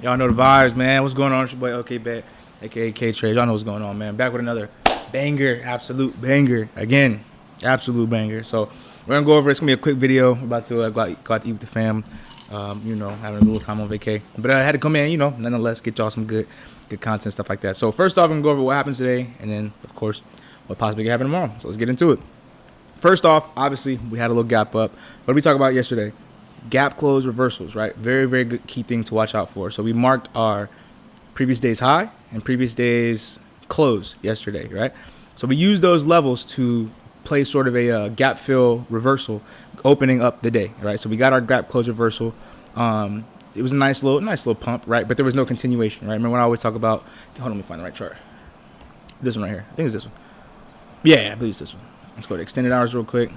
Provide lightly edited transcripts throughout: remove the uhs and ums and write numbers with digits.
Y'all know the vibes, man. What's going on? It's your boy OK Bet, aka K Trade. Y'all know what's going on, man. Back with another banger, absolute banger. Again, absolute banger. So we're gonna go over. It's gonna be a quick video. We're about to go out to eat with the fam. Having a little time on vacay. But I had to come in, nonetheless, get y'all some good content, stuff like that. So first off, I'm gonna go over what happened today, and then of course what possibly could happen tomorrow. So let's get into it. First off, obviously we had a little gap up. What did we talk about yesterday? Gap close reversals, right? Very, very good key thing to watch out for. So we marked our previous day's high and previous day's close yesterday, right? So we used those levels to play sort of a gap fill reversal, opening up the day, right? So we got our gap close reversal. It was a nice little pump, right? But there was no continuation, right? Remember when I always talk about? Hold on, let me find the right chart. This one right here. I think it's this one. Yeah, I believe it's this one. Let's go to extended hours real quick.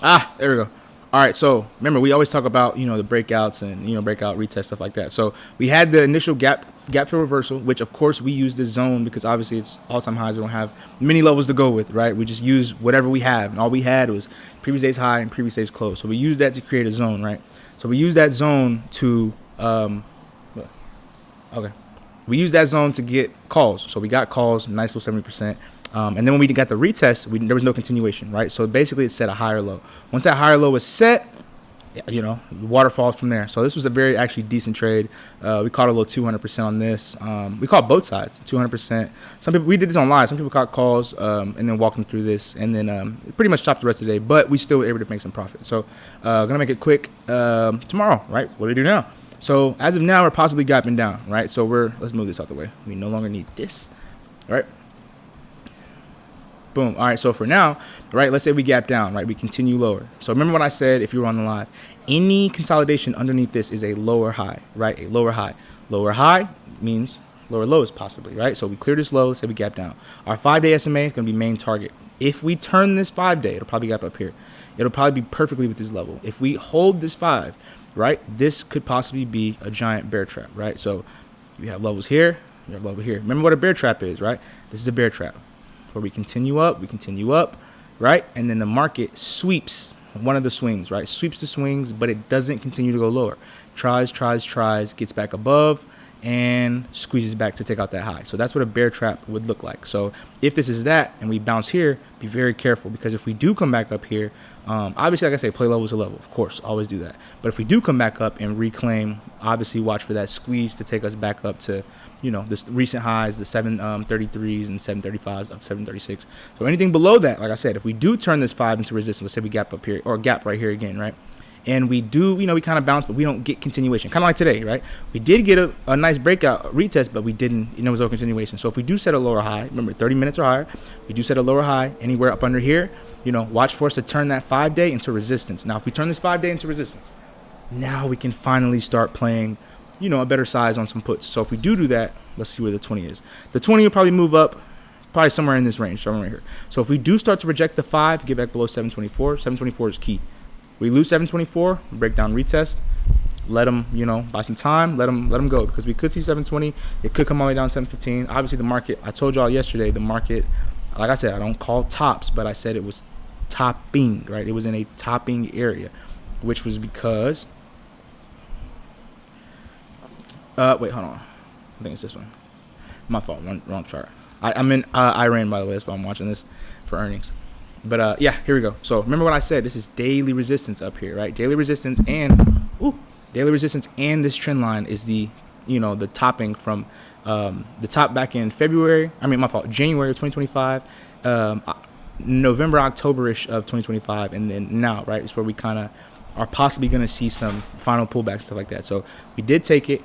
There we go. All right, so remember, we always talk about, the breakouts and, breakout retest, stuff like that. So we had the initial gap fill reversal, which, of course, we use this zone because, obviously, it's all-time highs. We don't have many levels to go with, right? We just use whatever we have, and all we had was previous day's high and previous day's close. So we used that to create a zone, right? So we use that zone to we use that zone to get calls. So we got calls, nice little 70%. And then when we got the retest, there was no continuation, right? So basically it set a higher low. Once that higher low was set, the waterfalls from there. So this was a very actually decent trade. We caught a little 200% on this. We caught both sides 200%. Some people, we did this on live. Some people caught calls and then walked them through this, and then pretty much chopped the rest of the day. But we still were able to make some profit. So gonna make it quick tomorrow, right? What do we do now? So as of now, we're possibly gapping down, right? So let's move this out the way. We no longer need this, right? Boom. All right. So for now, right, let's say we gap down, right? We continue lower. So remember what I said if you were on the live, any consolidation underneath this is a lower high, right? A lower high. Lower high means lower lows possibly, right? So we clear this low, let's say we gap down. Our 5-day SMA is going to be main target. If we turn this 5-day, it'll probably gap up here. It'll probably be perfectly with this level. If we hold this 5, right, this could possibly be a giant bear trap, right? So you have levels here, you have level here. Remember what a bear trap is, right? This is a bear trap. Where we continue up, right? And then the market sweeps one of the swings, right? Sweeps the swings, but it doesn't continue to go lower. Tries, gets back above, and squeezes back to take out that high. So that's what a bear trap would look like. So if this is that and we bounce here, be very careful, because if we do come back up here, obviously, like I say, play level to level. Of course, always do that. But if we do come back up and reclaim, obviously watch for that squeeze to take us back up to, this recent highs, the 733s and 735s, up 736. So anything below that, like I said, if we do turn this 5 into resistance, let's say we gap up here or gap right here again, right? And we do, we kind of bounce, but we don't get continuation. Kind of like today, right? We did get a nice breakout, retest, but we didn't, there was no continuation. So if we do set a lower high, remember 30 minutes or higher, we do set a lower high anywhere up under here, watch for us to turn that 5-day into resistance. Now, if we turn this 5-day into resistance, now we can finally start playing, a better size on some puts. So if we do that, let's see where the 20 is. The 20 will probably move up, probably somewhere in this range, somewhere right here. So if we do start to reject the 5, get back below 724, 724 is key. We lose 724, break down retest, let them, buy some time, let them go, because we could see 720. It could come all the way down 715. Obviously, the market, I told y'all yesterday, the market, like I said, I don't call tops, but I said it was topping, right? It was in a topping area, which was because, wait, hold on. I think it's this one. My fault, wrong chart. I'm in Iran, by the way, that's why I'm watching this for earnings. But yeah, here we go. So remember what I said. This is daily resistance up here, right? Daily resistance and this trend line is the, the topping from the top back in January of 2025, November, October-ish of 2025, and then now, right? It's where we kind of are possibly going to see some final pullbacks, stuff like that. So we did take it.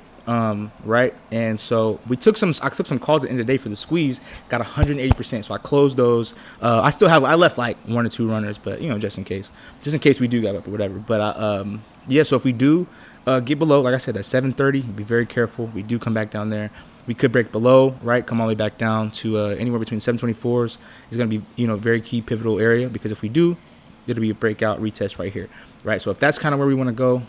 Right, and so I took some calls at the end of the day for the squeeze, got 180%. So I closed those. I left like 1 or 2 runners, but just in case we do get up or whatever. But yeah, so if we do get below, like I said, at 730, be very careful. We do come back down there. We could break below, right? Come all the way back down to anywhere between 724s is going to be very key pivotal area, because if we do, it'll be a breakout retest right here, right? So if that's kind of where we want to go,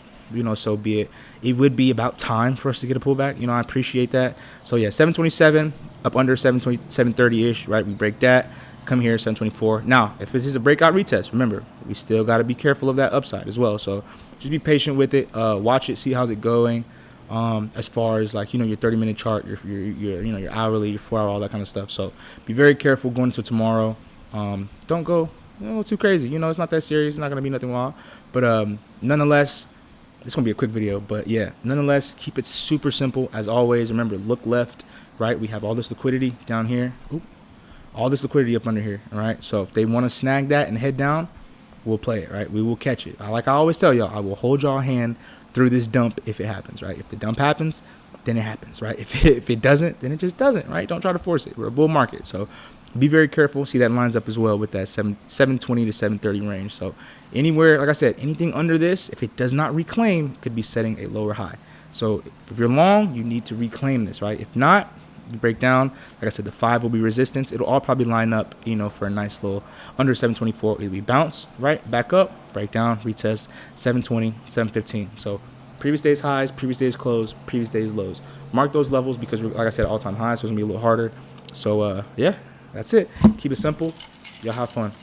so be it. It would be about time for us to get a pullback. I appreciate that. So yeah, 727 up under 730-ish, right? We break that, come here, 724. Now, if this is a breakout retest, remember, we still got to be careful of that upside as well. So just be patient with it. Watch it, see how's it going. as far as like, your 30-minute chart, your hourly, your 4 hour, all that kind of stuff. So be very careful going into tomorrow. Don't go too crazy. It's not that serious. It's not gonna be nothing wild. But nonetheless, it's gonna be a quick video. But yeah, nonetheless, keep it super simple as always. Remember, look left, right. We have all this liquidity down here. Oop. All this liquidity up under here. All right. So if they want to snag that and head down, we'll play it. Right. We will catch it. Like I always tell y'all, I will hold y'all hand through this dump if it happens. Right. If the dump happens, then it happens. Right. If it doesn't, then it just doesn't. Right. Don't try to force it. We're a bull market. So be very careful. See, that lines up as well with that 720 to 730 range. So anywhere, like I said, anything under this, if it does not reclaim, could be setting a lower high. So if you're long, you need to reclaim this, right? If not, you break down. Like I said, the 5 will be resistance. It'll all probably line up, for a nice little under 724. It'll be bounce, right? Back up, break down, retest 720, 715. So previous day's highs, previous day's close, previous day's lows. Mark those levels because, like I said, all-time highs, so it's going to be a little harder. So, yeah. That's it. Keep it simple. Y'all have fun.